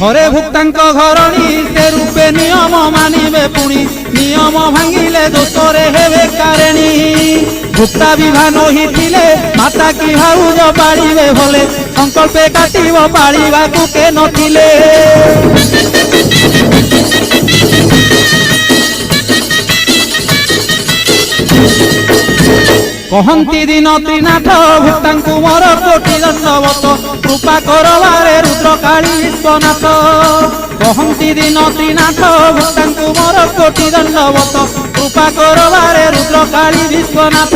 ঘরে ভুক্তাঙ্ক ঘরণী সে রূপে নিয়ম মানিবে পুনি নিয়ম ভাঙিলে দোষরে হেবে কারেণী ভুক্তা বিভান হিলে মাতা কি ভাউজ পাড়িবে ভলে সংকল্পে কাটিব পাড়িবাকু কে নথিলে কহন্তি দিন ত্রিনাথ ভুক্তাঙ্কু মোর কোটি দণ্ডবত কৃপা করবারে রুদ্রকালী বিশ্বনাথ কহন্তি দিন ত্রিনাথ ভুক্তাঙ্কু মোর কোটি দণ্ডবত কৃপা করবারে রুদ্রকালী বিশ্বনাথ